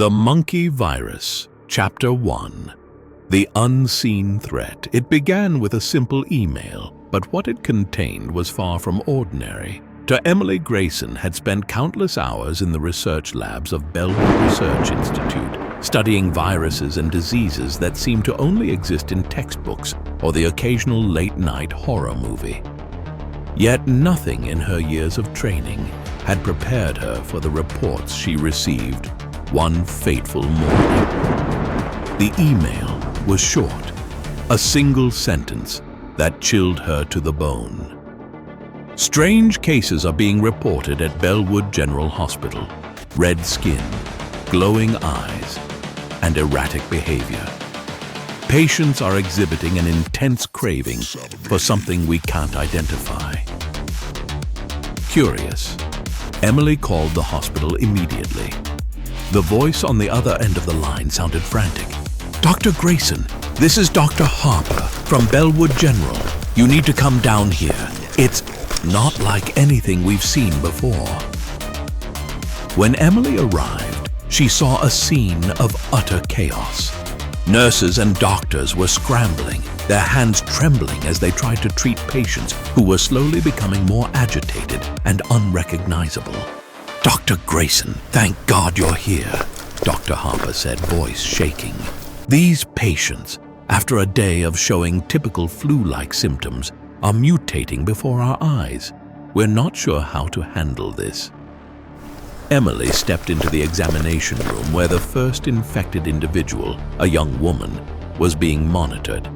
The Monkey Virus, Chapter 1. The Unseen Threat. It began with a simple email, but what it contained was far from ordinary. Emily Grayson had spent countless hours in the research labs of Bellwood Research Institute, studying viruses and diseases that seemed to only exist in textbooks or the occasional late-night horror movie. Yet nothing in her years of training had prepared her for the reports she received one fateful morning. The email was short, a single sentence that chilled her to the bone. Strange cases are being reported at Bellwood General Hospital. Red skin, glowing eyes, and erratic behavior. Patients are exhibiting an intense craving for something we can't identify. Curious, Emily called the hospital immediately. The voice on the other end of the line sounded frantic. "Dr. Grayson, this is Dr. Harper from Bellwood General. You need to come down here. It's not like anything we've seen before." When Emily arrived, she saw a scene of utter chaos. Nurses and doctors were scrambling, their hands trembling as they tried to treat patients who were slowly becoming more agitated and unrecognizable. "Dr. Grayson, thank God you're here," Dr. Harper said, voice shaking. "These patients, after a day of showing typical flu-like symptoms, are mutating before our eyes. We're not sure how to handle this." Emily stepped into the examination room where the first infected individual, a young woman, was being monitored.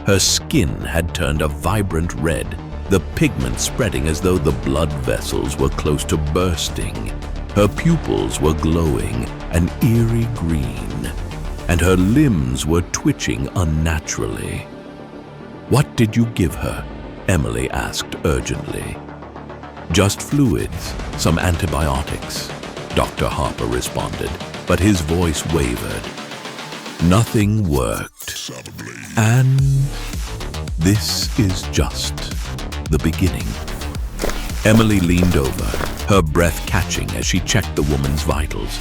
Her skin had turned a vibrant red, the pigment spreading as though the blood vessels were close to bursting. Her pupils were glowing an eerie green, and her limbs were twitching unnaturally. "What did you give her?" Emily asked urgently. "Just fluids, some antibiotics," Dr. Harper responded, but his voice wavered. "Nothing worked. And this is just the beginning." Emily leaned over, her breath catching as she checked the woman's vitals.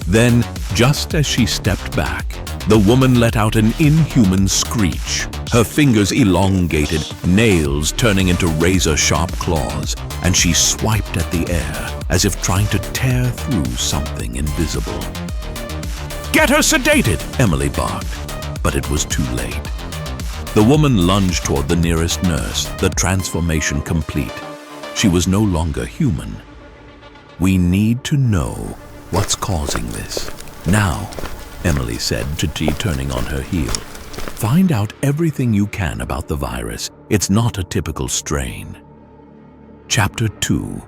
Then, just as she stepped back, the woman let out an inhuman screech. Her fingers elongated, nails turning into razor-sharp claws, and she swiped at the air as if trying to tear through something invisible. "Get her sedated!" Emily barked, but it was too late. The woman lunged toward the nearest nurse, the transformation complete. She was no longer human. "We need to know what's causing this. Now," Emily said to G, turning on her heel. "Find out everything you can about the virus. It's not a typical strain." Chapter 2.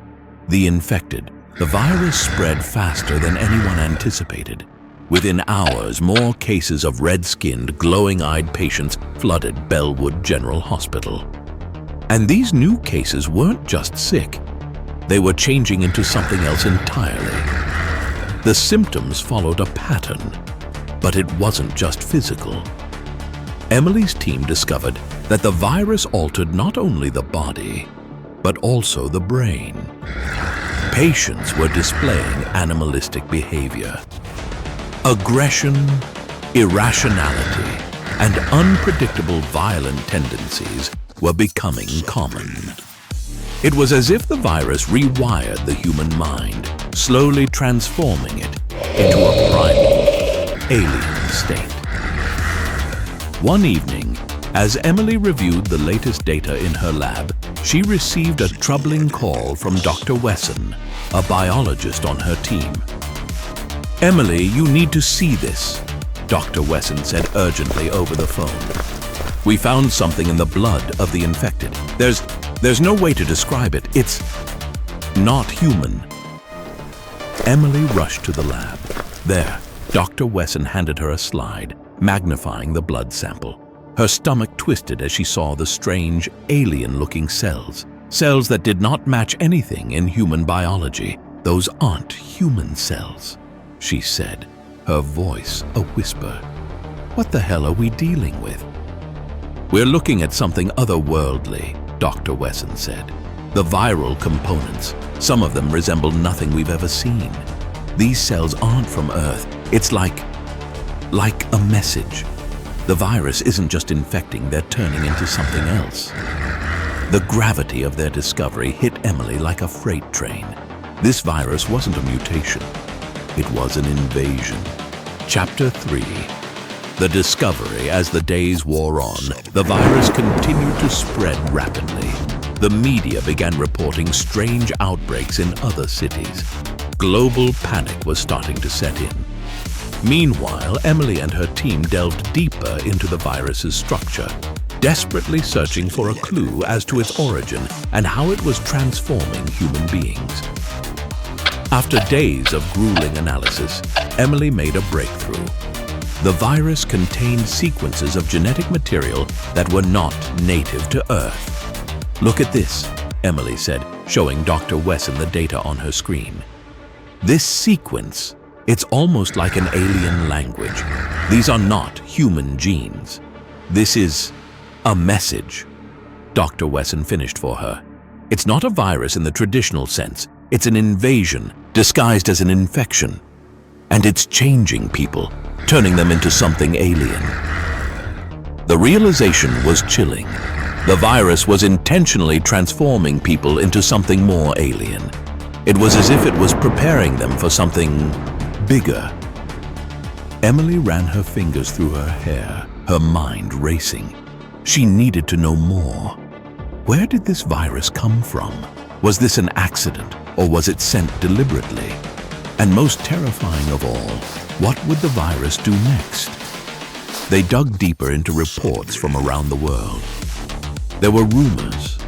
The Infected. The virus spread faster than anyone anticipated. Within hours, more cases of red-skinned, glowing-eyed patients flooded Bellwood General Hospital. And these new cases weren't just sick. They were changing into something else entirely. The symptoms followed a pattern, but it wasn't just physical. Emily's team discovered that the virus altered not only the body, but also the brain. Patients were displaying animalistic behavior. Aggression, irrationality, and unpredictable violent tendencies were becoming common. It was as if the virus rewired the human mind, slowly transforming it into a primal, alien state. One evening, as Emily reviewed the latest data in her lab, she received a troubling call from Dr. Wesson, a biologist on her team. "Emily, you need to see this," Dr. Wesson said urgently over the phone. "We found something in the blood of the infected. There's no way to describe it. It's not human." Emily rushed to the lab. There, Dr. Wesson handed her a slide, magnifying the blood sample. Her stomach twisted as she saw the strange, alien-looking cells. Cells that did not match anything in human biology. "Those aren't human cells," she said, her voice a whisper. "What the hell are we dealing with?" "We're looking at something otherworldly," Dr. Wesson said. "The viral components, some of them resemble nothing we've ever seen. These cells aren't from Earth. It's like a message. The virus isn't just infecting, they're turning into something else. The gravity of their discovery hit Emily like a freight train. This virus wasn't a mutation. It was an invasion. Chapter 3. The discovery. As the days wore on, the virus continued to spread rapidly. The media began reporting strange outbreaks in other cities. Global panic was starting to set in. Meanwhile, Emily and her team delved deeper into the virus's structure, desperately searching for a clue as to its origin and how it was transforming human beings. After days of grueling analysis, Emily made a breakthrough. The virus contained sequences of genetic material that were not native to Earth. "Look at this," Emily said, showing Dr. Wesson the data on her screen. "This sequence, it's almost like an alien language. These are not human genes. This is a message." Dr. Wesson finished for her. "It's not a virus in the traditional sense. It's an invasion disguised as an infection. And it's changing people, turning them into something alien." The realization was chilling. The virus was intentionally transforming people into something more alien. It was as if it was preparing them for something bigger. Emily ran her fingers through her hair, her mind racing. She needed to know more. Where did this virus come from? Was this an accident, or was it sent deliberately? And most terrifying of all, what would the virus do next? They dug deeper into reports from around the world. There were rumors,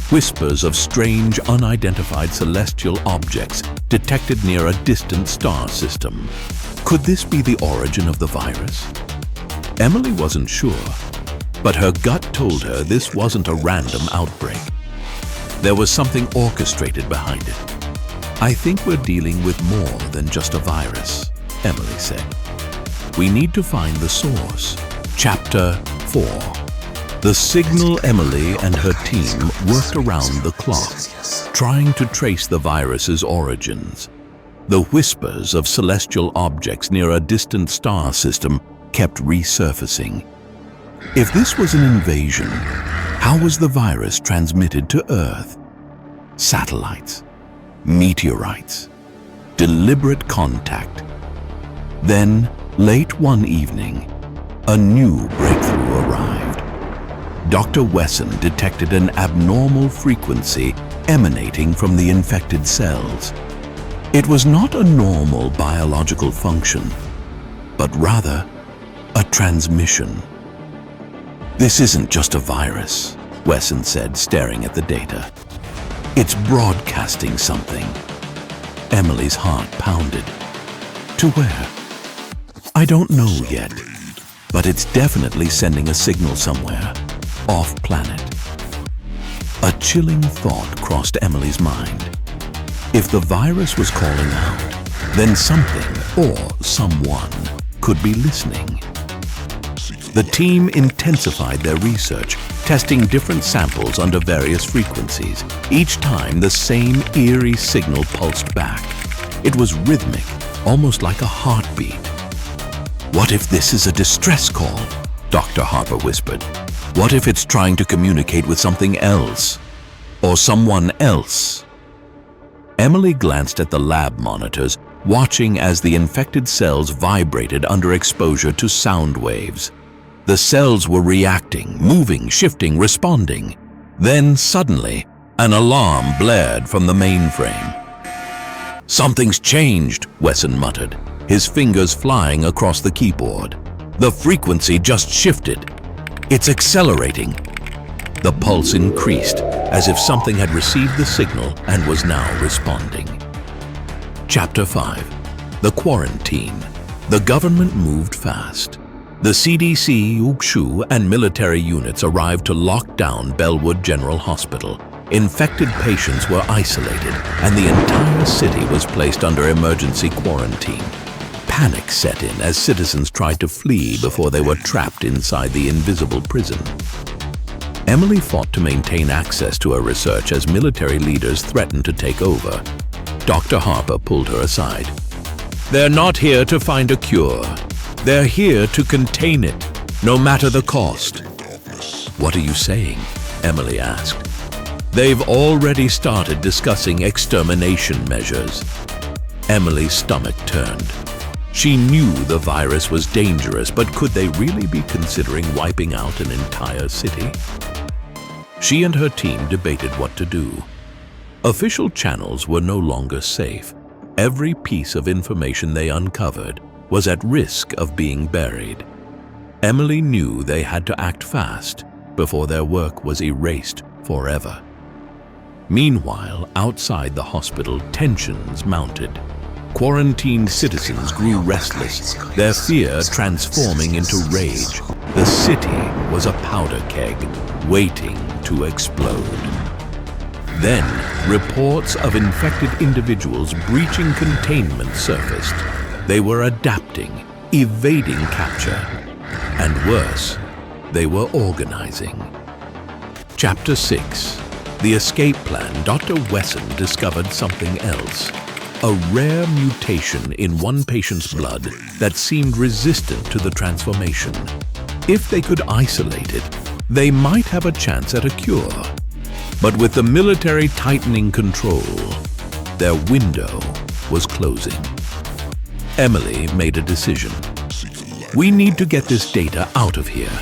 whispers of strange, unidentified celestial objects detected near a distant star system. Could this be the origin of the virus? Emily wasn't sure, but her gut told her this wasn't a random outbreak. There was something orchestrated behind it. "I think we're dealing with more than just a virus," Emily said. "We need to find the source." Chapter 4. The signal. Emily and her team worked around the clock, trying to trace the virus's origins. The whispers of celestial objects near a distant star system kept resurfacing. If this was an invasion, how was the virus transmitted to Earth? Satellites, meteorites, deliberate contact. Then, late one evening, a new breakthrough arrived. Dr. Wesson detected an abnormal frequency emanating from the infected cells. It was not a normal biological function, but rather a transmission. "This isn't just a virus," Wesson said, staring at the data. "It's broadcasting something." Emily's heart pounded. "To where?" "I don't know yet, but it's definitely sending a signal somewhere, off-planet." A chilling thought crossed Emily's mind. If the virus was calling out, then something or someone could be listening. The team intensified their research, testing different samples under various frequencies. Each time, the same eerie signal pulsed back. It was rhythmic, almost like a heartbeat. "What if this is a distress call?" Dr. Harper whispered. "What if it's trying to communicate with something else? Or someone else?" Emily glanced at the lab monitors, watching as the infected cells vibrated under exposure to sound waves. The cells were reacting, moving, shifting, responding. Then suddenly, an alarm blared from the mainframe. "Something's changed," Wesson muttered, his fingers flying across the keyboard. "The frequency just shifted. It's accelerating." The pulse increased, as if something had received the signal and was now responding. Chapter 5. The Quarantine. The government moved fast. The CDC, UHD, and military units arrived to lock down Bellwood General Hospital. Infected patients were isolated, and the entire city was placed under emergency quarantine. Panic set in as citizens tried to flee before they were trapped inside the invisible prison. Emily fought to maintain access to her research as military leaders threatened to take over. Dr. Harper pulled her aside. They're not here to find a cure. They're here to contain it, no matter the cost. What are you saying? Emily asked. They've already started discussing extermination measures. Emily's stomach turned. She knew the virus was dangerous, but could they really be considering wiping out an entire city? She and her team debated what to do. Official channels were no longer safe. Every piece of information they uncovered was at risk of being buried. Emily knew they had to act fast before their work was erased forever. Meanwhile, outside the hospital, tensions mounted. Quarantined citizens grew restless, their fear transforming into rage. The city was a powder keg, waiting to explode. Then, reports of infected individuals breaching containment surfaced. They were adapting, evading capture, and worse, they were organizing. Chapter 6. The escape plan. Dr. Wesson discovered something else. A rare mutation in one patient's blood that seemed resistant to the transformation. If they could isolate it, they might have a chance at a cure. But with the military tightening control, their window was closing. Emily made a decision. We need to get this data out of here.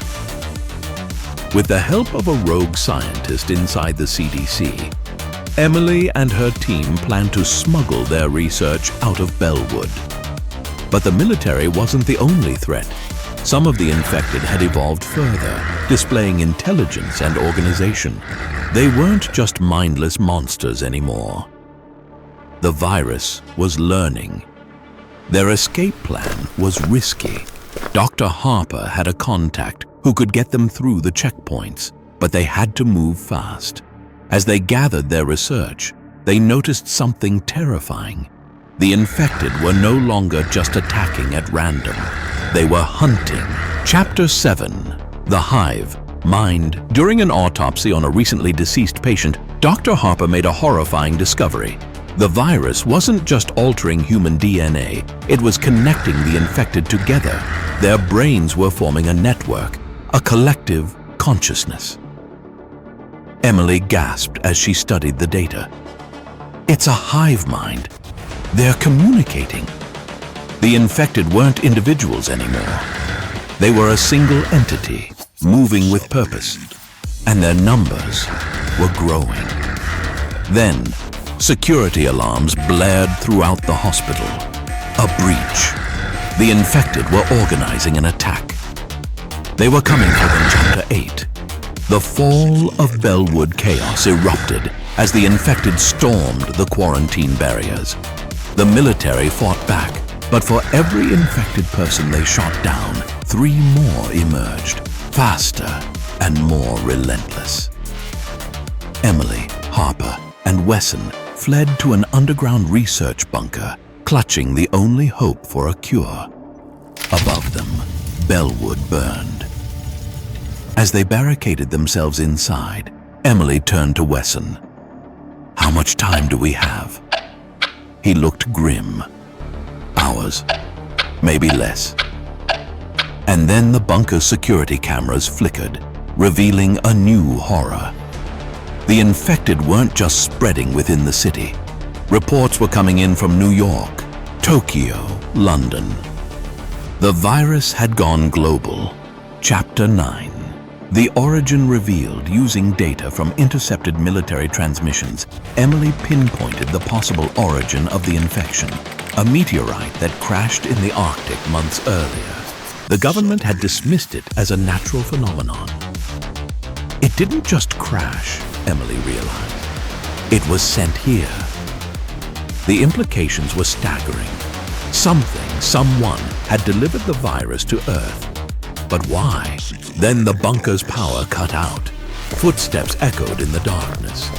With the help of a rogue scientist inside the CDC, Emily and her team planned to smuggle their research out of Bellwood. But the military wasn't the only threat. Some of the infected had evolved further, displaying intelligence and organization. They weren't just mindless monsters anymore. The virus was learning. Their escape plan was risky. Dr. Harper had a contact who could get them through the checkpoints, but they had to move fast. As they gathered their research, they noticed something terrifying. The infected were no longer just attacking at random. They were hunting. Chapter 7. The Hive. Mind. During an autopsy on a recently deceased patient, Dr. Harper made a horrifying discovery. The virus wasn't just altering human DNA, it was connecting the infected together. Their brains were forming a network, a collective consciousness. Emily gasped as she studied the data. It's a hive mind. They're communicating. The infected weren't individuals anymore. They were a single entity, moving with purpose, and their numbers were growing. Then, security alarms blared throughout the hospital. A breach. The infected were organizing an attack. They were coming for them. Chapter 8. The fall of Bellwood chaos erupted as the infected stormed the quarantine barriers. The military fought back, but for every infected person they shot down, 3 more emerged, faster and more relentless. Emily, Harper, and Wesson fled to an underground research bunker, clutching the only hope for a cure. Above them, Bellwood burned. As they barricaded themselves inside, Emily turned to Wesson. How much time do we have? He looked grim. Hours, maybe less. And then the bunker's security cameras flickered, revealing a new horror. The infected weren't just spreading within the city. Reports were coming in from New York, Tokyo, London. The virus had gone global. Chapter 9. The origin revealed. Using data from intercepted military transmissions, Emily pinpointed the possible origin of the infection, a meteorite that crashed in the Arctic months earlier. The government had dismissed it as a natural phenomenon. It didn't just crash, Emily realized. It was sent here. The implications were staggering. Someone had delivered the virus to Earth. But why? Then the bunker's power cut out. Footsteps echoed in the darkness.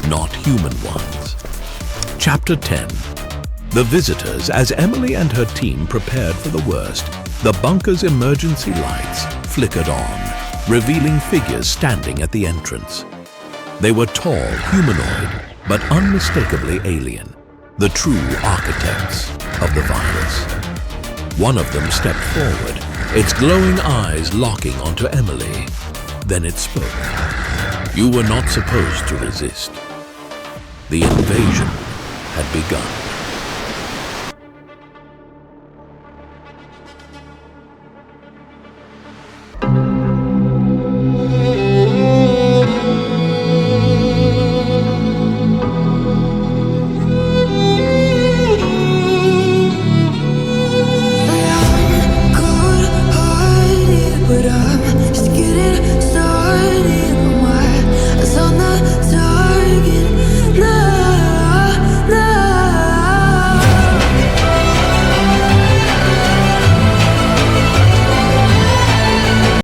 Not human ones. Chapter 10. The visitors. As Emily and her team prepared for the worst, the bunker's emergency lights flickered on, revealing figures standing at the entrance. They were tall, humanoid, but unmistakably alien, the true architects of the virus. One of them stepped forward, its glowing eyes locking onto Emily. Then it spoke. You were not supposed to resist. The invasion had begun.